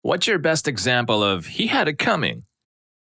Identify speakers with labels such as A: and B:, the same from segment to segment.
A: What's your best example of he had it coming?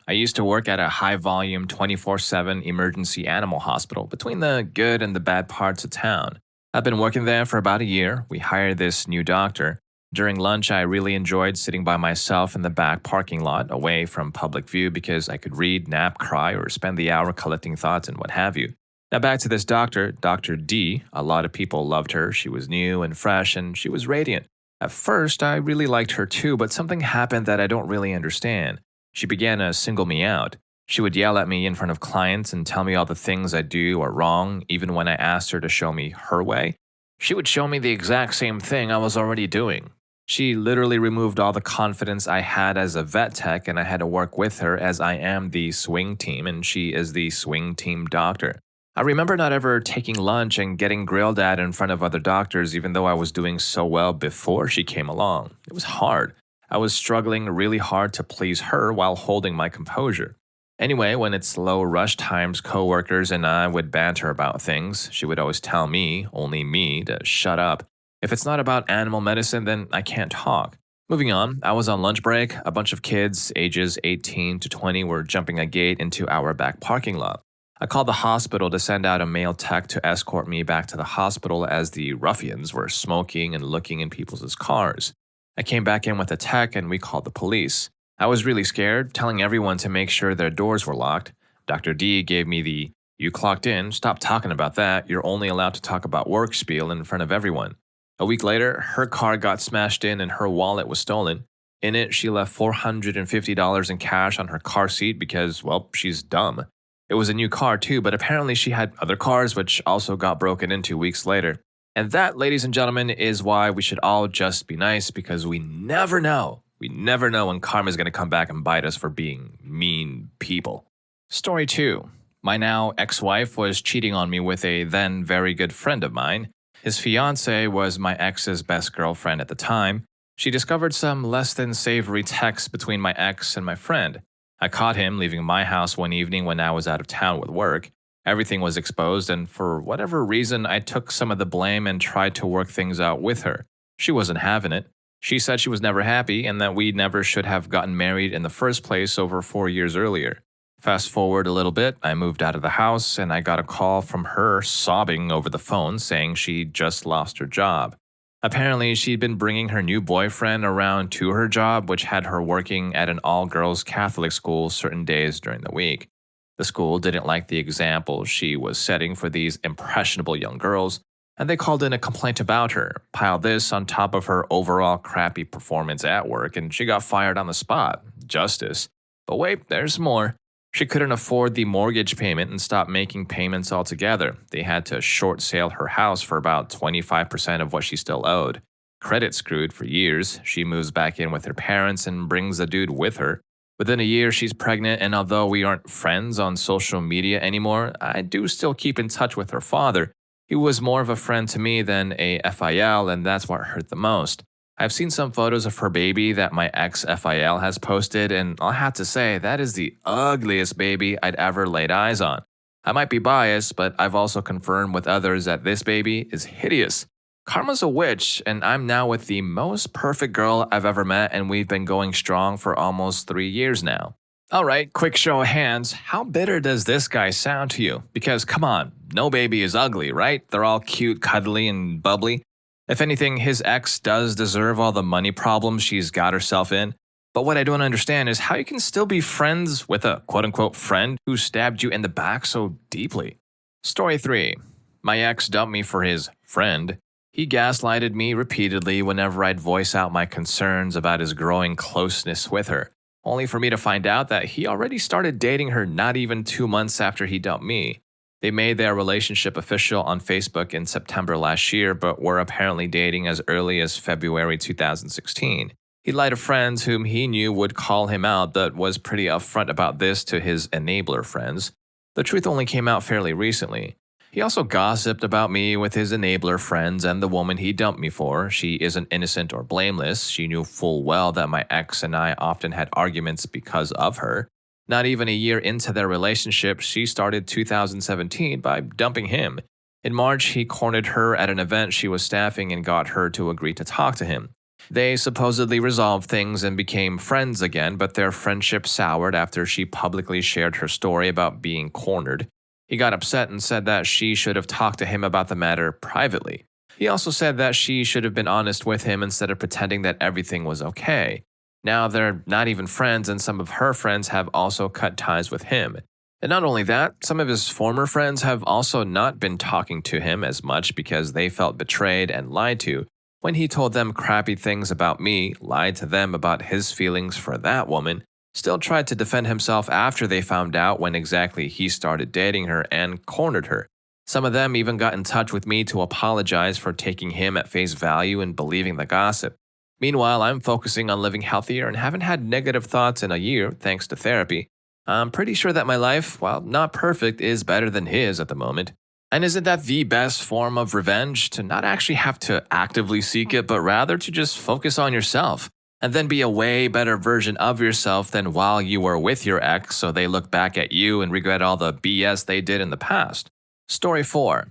A: I used to work at a high volume 24/7 emergency animal hospital between the good and the bad parts of town. I've been working there for about a year. We hired this new doctor. During lunch, I really enjoyed sitting by myself in the back parking lot, away from public view, because I could read, nap, cry, or spend the hour collecting thoughts and what have you. Now, back to this doctor, Dr. D. A lot of people loved her. She was new and fresh, and she was radiant. At first, I really liked her too, but something happened that I don't really understand. She began to single me out. She would yell at me in front of clients and tell me all the things I do are wrong, even when I asked her to show me her way. She would show me the exact same thing I was already doing. She literally removed all the confidence I had as a vet tech, and I had to work with her as I am the swing team and she is the swing team doctor. I remember not ever taking lunch and getting grilled at in front of other doctors, even though I was doing so well before she came along. It was hard. I was struggling really hard to please her while holding my composure. Anyway, when it's low rush times, coworkers and I would banter about things. She would always tell me, only me, to shut up. If it's not about animal medicine, then I can't talk. Moving on, I was on lunch break. A bunch of kids, ages 18 to 20, were jumping a gate into our back parking lot. I called the hospital to send out a male tech to escort me back to the hospital as the ruffians were smoking and looking in people's cars. I came back in with a tech and we called the police. I was really scared, telling everyone to make sure their doors were locked. Dr. D gave me the, "You clocked in, stop talking about that, you're only allowed to talk about work" spiel in front of everyone. A week later, her car got smashed in and her wallet was stolen. In it, she left $450 in cash on her car seat because, well, she's dumb. It was a new car too, but apparently she had other cars which also got broken into weeks later. And that, ladies and gentlemen, is why we should all just be nice, because we never know. We never know when karma is going to come back and bite us for being mean people. Story 2. My now ex-wife was cheating on me with a then very good friend of mine. His fiancée was my ex's best girlfriend at the time. She discovered some less than savory texts between my ex and my friend. I caught him leaving my house one evening when I was out of town with work. Everything was exposed, and for whatever reason, I took some of the blame and tried to work things out with her. She wasn't having it. She said she was never happy and that we never should have gotten married in the first place over 4 years earlier. Fast forward a little bit, I moved out of the house and I got a call from her sobbing over the phone saying she just lost her job. Apparently, she'd been bringing her new boyfriend around to her job, which had her working at an all-girls Catholic school certain days during the week. The school didn't like the example she was setting for these impressionable young girls, and they called in a complaint about her. Pile this on top of her overall crappy performance at work, and she got fired on the spot. Justice. But wait, there's more. She couldn't afford the mortgage payment and stopped making payments altogether. They had to short sale her house for about 25% of what she still owed. Credit screwed for years. She moves back in with her parents and brings the dude with her. Within a year, she's pregnant, and although we aren't friends on social media anymore, I do still keep in touch with her father. He was more of a friend to me than a FIL, and that's what hurt the most. I've seen some photos of her baby that my ex-FIL has posted, and I'll have to say that is the ugliest baby I'd ever laid eyes on. I might be biased, but I've also confirmed with others that this baby is hideous. Karma's a witch, and I'm now with the most perfect girl I've ever met, and we've been going strong for almost 3 years now. Alright, quick show of hands, how bitter does this guy sound to you? Because come on, no baby is ugly, right? They're all cute, cuddly, and bubbly. If anything, his ex does deserve all the money problems she's got herself in. But what I don't understand is how you can still be friends with a quote-unquote friend who stabbed you in the back so deeply. Story 3. My ex dumped me for his friend. He gaslighted me repeatedly whenever I'd voice out my concerns about his growing closeness with her, only for me to find out that he already started dating her not even 2 months after he dumped me. They made their relationship official on Facebook in September last year, but were apparently dating as early as February 2016. He lied to friends whom he knew would call him out, but was pretty upfront about this to his enabler friends. The truth only came out fairly recently. He also gossiped about me with his enabler friends and the woman he dumped me for. She isn't innocent or blameless. She knew full well that my ex and I often had arguments because of her. Not even a year into their relationship, she started 2017 by dumping him. In March, he cornered her at an event she was staffing and got her to agree to talk to him. They supposedly resolved things and became friends again, but their friendship soured after she publicly shared her story about being cornered. He got upset and said that she should have talked to him about the matter privately. He also said that she should have been honest with him instead of pretending that everything was okay. Now they're not even friends, and some of her friends have also cut ties with him. And not only that, some of his former friends have also not been talking to him as much because they felt betrayed and lied to when he told them crappy things about me, lied to them about his feelings for that woman, still tried to defend himself after they found out when exactly he started dating her and cornered her. Some of them even got in touch with me to apologize for taking him at face value and believing the gossip. Meanwhile, I'm focusing on living healthier and haven't had negative thoughts in a year thanks to therapy. I'm pretty sure that my life, while not perfect, is better than his at the moment. And isn't that the best form of revenge? To not actually have to actively seek it, but rather to just focus on yourself and then be a way better version of yourself than while you were with your ex, so they look back at you and regret all the BS they did in the past. Story 4.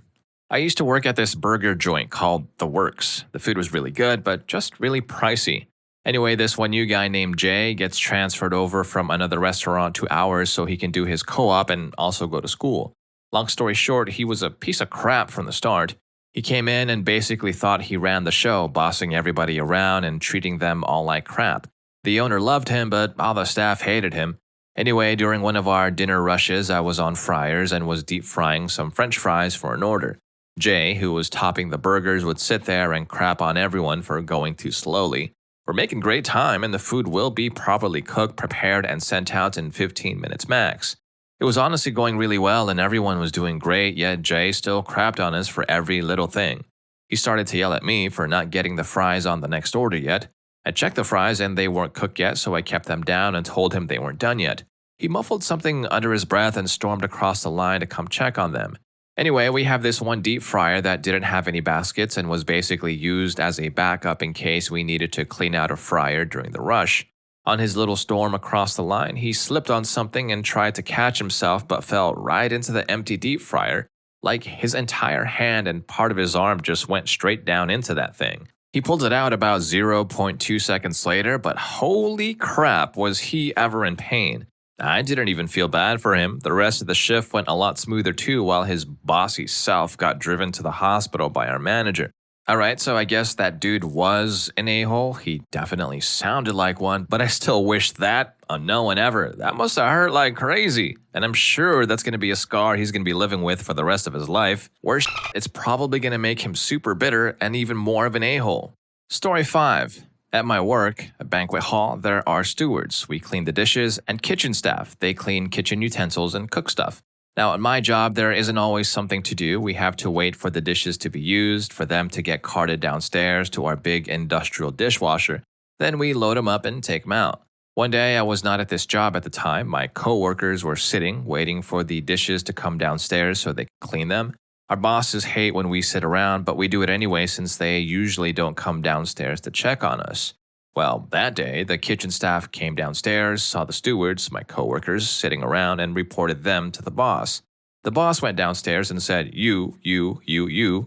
A: I used to work at this burger joint called The Works. The food was really good, but just really pricey. Anyway, this one new guy named Jay gets transferred over from another restaurant to ours so he can do his co-op and also go to school. Long story short, he was a piece of crap from the start. He came in and basically thought he ran the show, bossing everybody around and treating them all like crap. The owner loved him, but all the staff hated him. Anyway, during one of our dinner rushes, I was on fryers and was deep frying some French fries for an order. Jay, who was topping the burgers, would sit there and crap on everyone for going too slowly. We're making great time, and the food will be properly cooked, prepared, and sent out in 15 minutes max. It was honestly going really well and everyone was doing great, yet Jay still crapped on us for every little thing. He started to yell at me for not getting the fries on the next order yet. I checked the fries and they weren't cooked yet, so I kept them down and told him they weren't done yet. He muffled something under his breath and stormed across the line to come check on them. Anyway, we have this one deep fryer that didn't have any baskets and was basically used as a backup in case we needed to clean out a fryer during the rush. On his little storm across the line, he slipped on something and tried to catch himself but fell right into the empty deep fryer. Like his entire hand and part of his arm just went straight down into that thing. He pulled it out about 0.2 seconds later, but holy crap was he ever in pain. I didn't even feel bad for him. The rest of the shift went a lot smoother too while his bossy self got driven to the hospital by our manager. Alright, so I guess that dude was an a-hole. He definitely sounded like one, but I still wish that on no one ever. That must have hurt like crazy. And I'm sure that's going to be a scar he's going to be living with for the rest of his life. Worse, it's probably going to make him super bitter and even more of an a-hole. Story 5. At my work, a banquet hall, there are stewards. We clean the dishes, and kitchen staff. They clean kitchen utensils and cook stuff. Now, at my job, there isn't always something to do. We have to wait for the dishes to be used, for them to get carted downstairs to our big industrial dishwasher. Then we load them up and take them out. One day, I was not at this job at the time. My coworkers were sitting, waiting for the dishes to come downstairs so they could clean them. Our bosses hate when we sit around, but we do it anyway since they usually don't come downstairs to check on us. Well, that day, the kitchen staff came downstairs, saw the stewards, my coworkers, sitting around, and reported them to the boss. The boss went downstairs and said, you,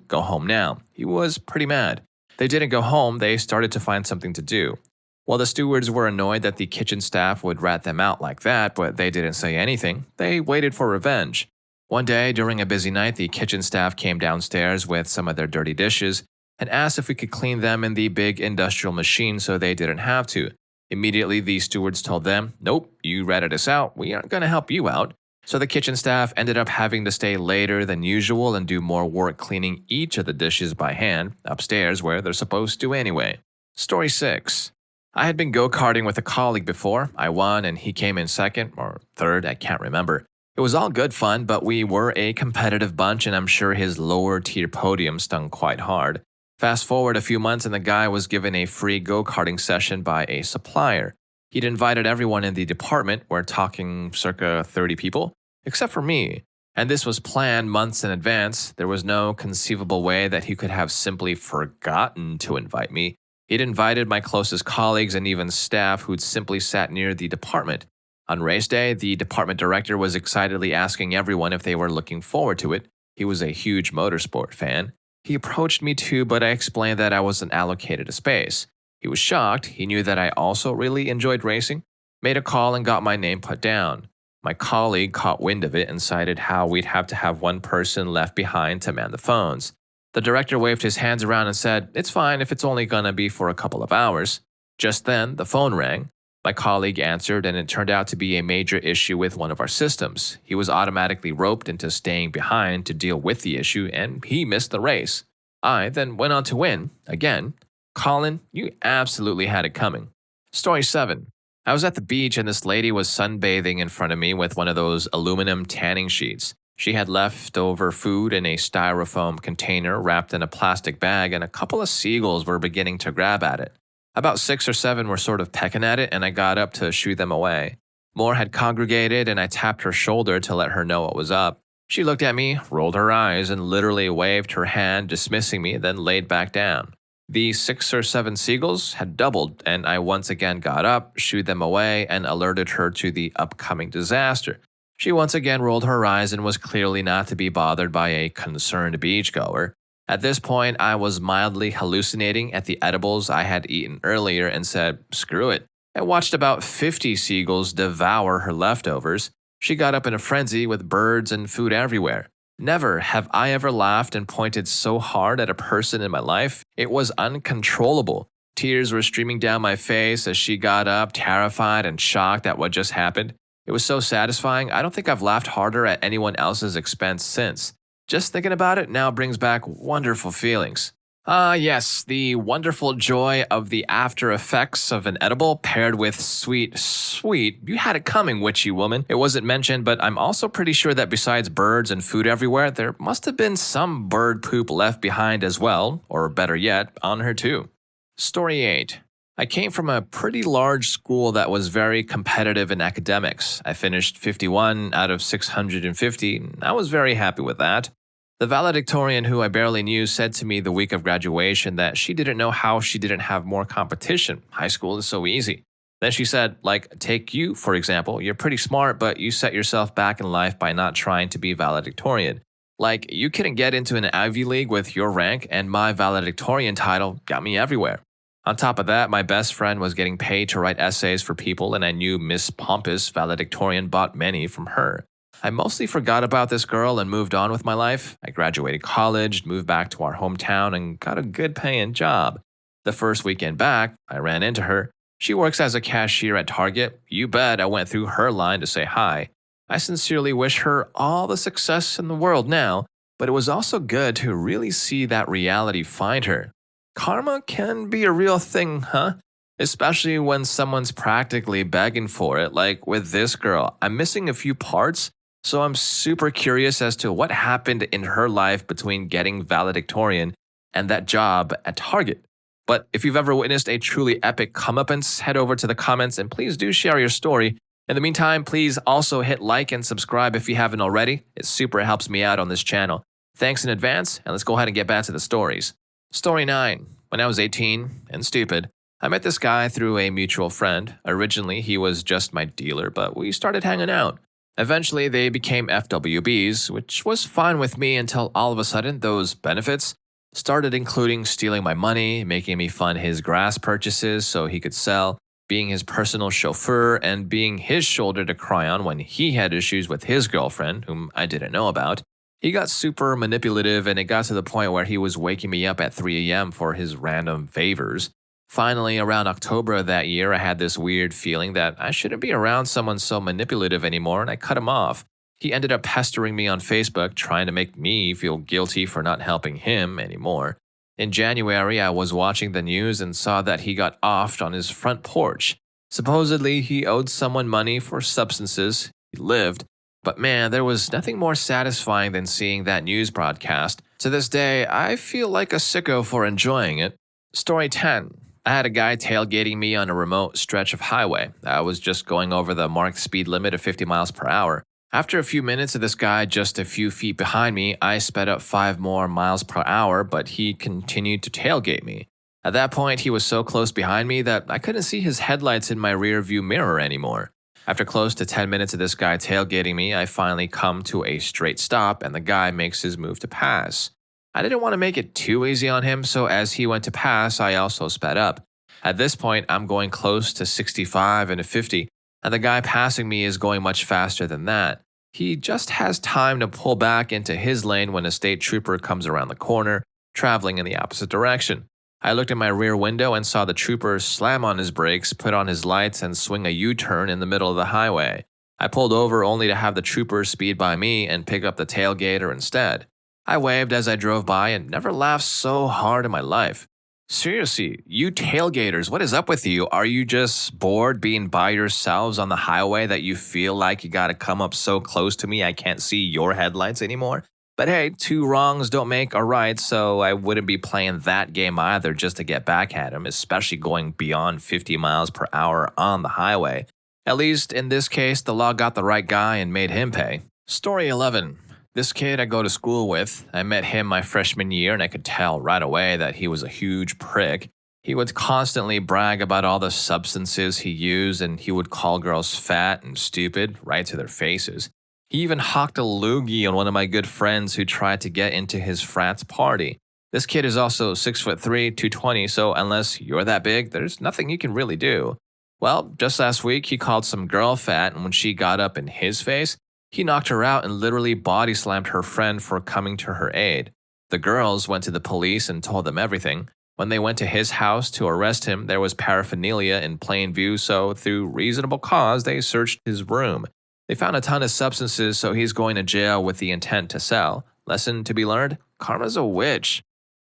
A: go home now. He was pretty mad. They didn't go home, they started to find something to do. Well, the stewards were annoyed that the kitchen staff would rat them out like that, but they didn't say anything. They waited for revenge. One day, during a busy night, the kitchen staff came downstairs with some of their dirty dishes and asked if we could clean them in the big industrial machine so they didn't have to. Immediately, the stewards told them, nope, you ratted us out, we aren't going to help you out. So the kitchen staff ended up having to stay later than usual and do more work cleaning each of the dishes by hand, upstairs where they're supposed to anyway. Story 6. I had been go-karting with a colleague before. I won and he came in second or third, I can't remember. It was all good fun, but we were a competitive bunch and I'm sure his lower tier podium stung quite hard. Fast forward a few months and the guy was given a free go-karting session by a supplier. He'd invited everyone in the department, we're talking circa 30 people, except for me. And this was planned months in advance. There was no conceivable way that he could have simply forgotten to invite me. He'd invited my closest colleagues and even staff who'd simply sat near the department. On race day, the department director was excitedly asking everyone if they were looking forward to it. He was a huge motorsport fan. He approached me too, but I explained that I wasn't allocated a space. He was shocked. He knew that I also really enjoyed racing, made a call and got my name put down. My colleague caught wind of it and cited how we'd have to have one person left behind to man the phones. The director waved his hands around and said, "It's fine if it's only gonna be for a couple of hours." Just then, the phone rang. My colleague answered, and it turned out to be a major issue with one of our systems. He was automatically roped into staying behind to deal with the issue, and he missed the race. I then went on to win, again. Colin, you absolutely had it coming. Story 7. I was at the beach and this lady was sunbathing in front of me with one of those aluminum tanning sheets. She had leftover food in a styrofoam container wrapped in a plastic bag, and a couple of seagulls were beginning to grab at it. About 6 or 7 were sort of pecking at it, and I got up to shoo them away. More had congregated, and I tapped her shoulder to let her know what was up. She looked at me, rolled her eyes, and literally waved her hand, dismissing me, then laid back down. The 6 or 7 seagulls had doubled, and I once again got up, shooed them away, and alerted her to the upcoming disaster. She once again rolled her eyes and was clearly not to be bothered by a concerned beachgoer. At this point, I was mildly hallucinating at the edibles I had eaten earlier and said, "Screw it." I watched about 50 seagulls devour her leftovers. She got up in a frenzy with birds and food everywhere. Never have I ever laughed and pointed so hard at a person in my life. It was uncontrollable. Tears were streaming down my face as she got up, terrified and shocked at what just happened. It was so satisfying. I don't think I've laughed harder at anyone else's expense since. Just thinking about it now brings back wonderful feelings. Yes, the wonderful joy of the after effects of an edible paired with sweet, you had it coming, witchy woman. It wasn't mentioned, but I'm also pretty sure that besides birds and food everywhere, there must have been some bird poop left behind as well, or better yet, on her too. Story 8. I came from a pretty large school that was very competitive in academics. I finished 51 out of 650, and I was very happy with that. The valedictorian, who I barely knew, said to me the week of graduation that she didn't know how she didn't have more competition. High school is so easy. Then she said, take you, for example. You're pretty smart, but you set yourself back in life by not trying to be valedictorian. You couldn't get into an Ivy League with your rank, and my valedictorian title got me everywhere. On top of that, my best friend was getting paid to write essays for people, and I knew Miss Pompous valedictorian bought many from her. I mostly forgot about this girl and moved on with my life. I graduated college, moved back to our hometown, and got a good paying job. The first weekend back, I ran into her. She works as a cashier at Target. You bet I went through her line to say hi. I sincerely wish her all the success in the world now, but it was also good to really see that reality find her. Karma can be a real thing, huh? Especially when someone's practically begging for it, like with this girl. I'm missing a few parts, so I'm super curious as to what happened in her life between getting valedictorian and that job at Target. But if you've ever witnessed a truly epic comeuppance, head over to the comments and please do share your story. In the meantime, please also hit like and subscribe if you haven't already. It super helps me out on this channel. Thanks in advance, and let's go ahead and get back to the stories. Story 9. When I was 18 and stupid, I met this guy through a mutual friend. Originally, he was just my dealer, but we started hanging out. Eventually, they became FWBs, which was fine with me until all of a sudden those benefits started including stealing my money, making me fund his grass purchases so he could sell, being his personal chauffeur, and being his shoulder to cry on when he had issues with his girlfriend, whom I didn't know about. He got super manipulative, and it got to the point where he was waking me up at 3 a.m. for his random favors. Finally, around October of that year, I had this weird feeling that I shouldn't be around someone so manipulative anymore, and I cut him off. He ended up pestering me on Facebook, trying to make me feel guilty for not helping him anymore. In January, I was watching the news and saw that he got offed on his front porch. Supposedly, he owed someone money for substances. He lived. But man, there was nothing more satisfying than seeing that news broadcast. To this day, I feel like a sicko for enjoying it. Story 10. I had a guy tailgating me on a remote stretch of highway. I was just going over the marked speed limit of 50 miles per hour. After a few minutes of this guy just a few feet behind me, I sped up 5 more miles per hour, but he continued to tailgate me. At that point, he was so close behind me that I couldn't see his headlights in my rear view mirror anymore. After close to 10 minutes of this guy tailgating me, I finally come to a straight stop and the guy makes his move to pass. I didn't want to make it too easy on him, so as he went to pass, I also sped up. At this point, I'm going close to 65 and a 50, and the guy passing me is going much faster than that. He just has time to pull back into his lane when a state trooper comes around the corner, traveling in the opposite direction. I looked in my rear window and saw the trooper slam on his brakes, put on his lights, and swing a U-turn in the middle of the highway. I pulled over only to have the trooper speed by me and pick up the tailgater instead. I waved as I drove by and never laughed so hard in my life. Seriously, you tailgaters, what is up with you? Are you just bored being by yourselves on the highway that you feel like you gotta come up so close to me I can't see your headlights anymore? But hey, two wrongs don't make a right, so I wouldn't be playing that game either just to get back at him, especially going beyond 50 miles per hour on the highway. At least in this case, the law got the right guy and made him pay. Story 11. This kid I go to school with, I met him my freshman year and I could tell right away that he was a huge prick. He would constantly brag about all the substances he used and he would call girls fat and stupid right to their faces. He even hawked a loogie on one of my good friends who tried to get into his frat's party. This kid is also 6'3", 220, so unless you're that big, there's nothing you can really do. Well, just last week he called some girl fat and when she got up in his face, he knocked her out and literally body slammed her friend for coming to her aid. The girls went to the police and told them everything. When they went to his house to arrest him, there was paraphernalia in plain view, so through reasonable cause, they searched his room. They found a ton of substances, so he's going to jail with the intent to sell. Lesson to be learned? Karma's a witch.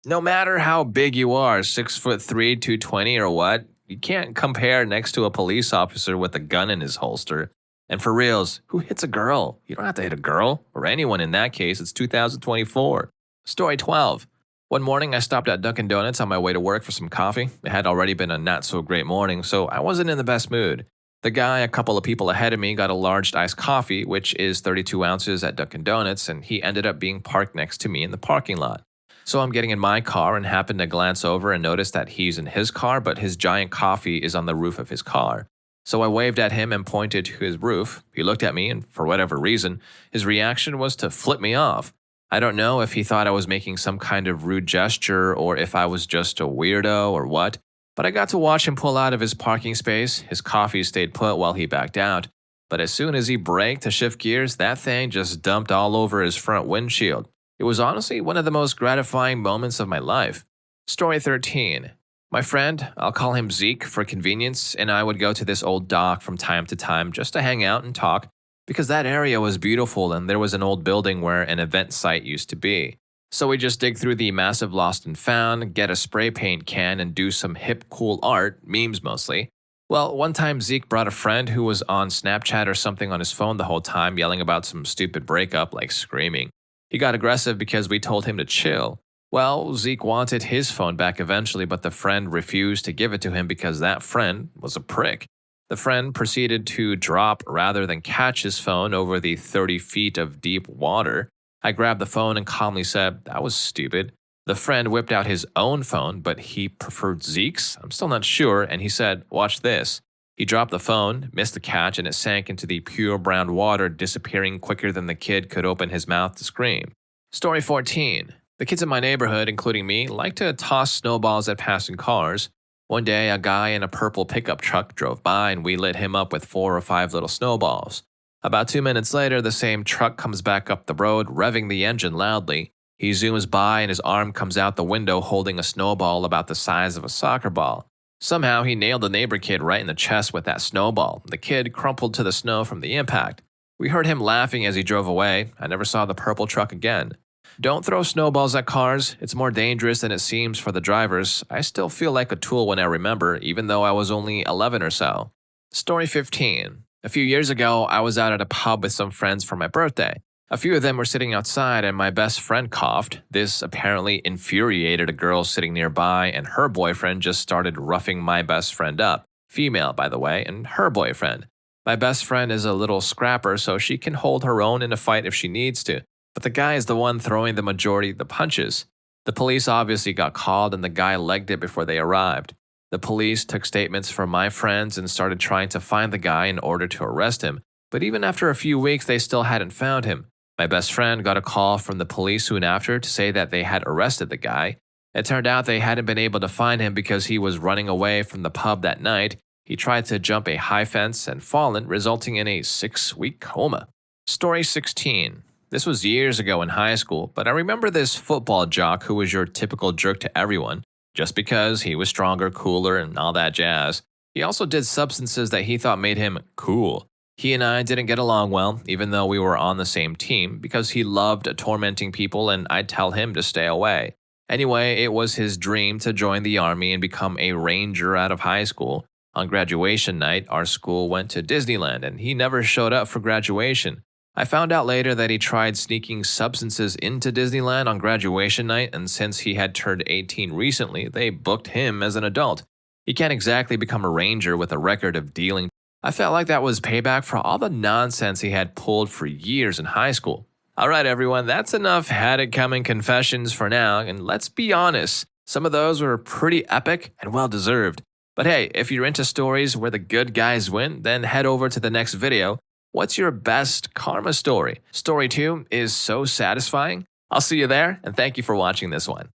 A: No matter how big you are, 6'3", 220 or what, you can't compare next to a police officer with a gun in his holster. And for reals, who hits a girl? You don't have to hit a girl, or anyone in that case, it's 2024. Story 12. One morning I stopped at Dunkin' Donuts on my way to work for some coffee. It had already been a not so great morning, so I wasn't in the best mood. The guy a couple of people ahead of me got a large iced coffee, which is 32 ounces at Dunkin' Donuts, and he ended up being parked next to me in the parking lot. So I'm getting in my car and happen to glance over and notice that he's in his car, but his giant coffee is on the roof of his car. So I waved at him and pointed to his roof. He looked at me, and for whatever reason, his reaction was to flip me off. I don't know if he thought I was making some kind of rude gesture or if I was just a weirdo or what, but I got to watch him pull out of his parking space. His coffee stayed put while he backed out, but as soon as he braked to shift gears, that thing just dumped all over his front windshield. It was honestly one of the most gratifying moments of my life. Story 13. My friend, I'll call him Zeke for convenience, and I would go to this old dock from time to time just to hang out and talk because that area was beautiful and there was an old building where an event site used to be. So we just dig through the massive lost and found, get a spray paint can, and do some hip cool art, memes mostly. Well, one time Zeke brought a friend who was on Snapchat or something on his phone the whole time yelling about some stupid breakup, like screaming. He got aggressive because we told him to chill. Well, Zeke wanted his phone back eventually, but the friend refused to give it to him because that friend was a prick. The friend proceeded to drop rather than catch his phone over the 30 feet of deep water. I grabbed the phone and calmly said, "That was stupid." The friend whipped out his own phone, but he preferred Zeke's? I'm still not sure, and he said, "Watch this." He dropped the phone, missed the catch, and it sank into the pure brown water, disappearing quicker than the kid could open his mouth to scream. Story 14. The kids in my neighborhood, including me, like to toss snowballs at passing cars. One day, a guy in a purple pickup truck drove by and we lit him up with 4 or 5 little snowballs. About 2 minutes later, the same truck comes back up the road, revving the engine loudly. He zooms by and his arm comes out the window holding a snowball about the size of a soccer ball. Somehow, he nailed the neighbor kid right in the chest with that snowball. The kid crumpled to the snow from the impact. We heard him laughing as he drove away. I never saw the purple truck again. Don't throw snowballs at cars. It's more dangerous than it seems for the drivers. I still feel like a tool when I remember, even though I was only 11 or so. Story 15. A few years ago, I was out at a pub with some friends for my birthday. A few of them were sitting outside and my best friend coughed. This apparently infuriated a girl sitting nearby and her boyfriend just started roughing my best friend up. Female, by the way, and her boyfriend. My best friend is a little scrapper, so she can hold her own in a fight if she needs to. But the guy is the one throwing the majority of the punches. The police obviously got called and the guy legged it before they arrived. The police took statements from my friends and started trying to find the guy in order to arrest him. But even after a few weeks, they still hadn't found him. My best friend got a call from the police soon after to say that they had arrested the guy. It turned out they hadn't been able to find him because he was running away from the pub that night. He tried to jump a high fence and fallen, resulting in a 6-week coma. Story 16. This was years ago in high school, but I remember this football jock who was your typical jerk to everyone, just because he was stronger, cooler, and all that jazz. He also did substances that he thought made him cool. He and I didn't get along well, even though we were on the same team, because he loved tormenting people and I'd tell him to stay away. Anyway, it was his dream to join the army and become a ranger out of high school. On graduation night, our school went to Disneyland and he never showed up for graduation. I found out later that he tried sneaking substances into Disneyland on graduation night, and since he had turned 18 recently, they booked him as an adult. You can't exactly become a ranger with a record of dealing. I felt like that was payback for all the nonsense he had pulled for years in high school. Alright everyone, that's enough had it coming confessions for now, and let's be honest, some of those were pretty epic and well deserved. But hey, if you're into stories where the good guys win, then head over to the next video. What's your best karma story? Story 2 is so satisfying. I'll see you there, and thank you for watching this one.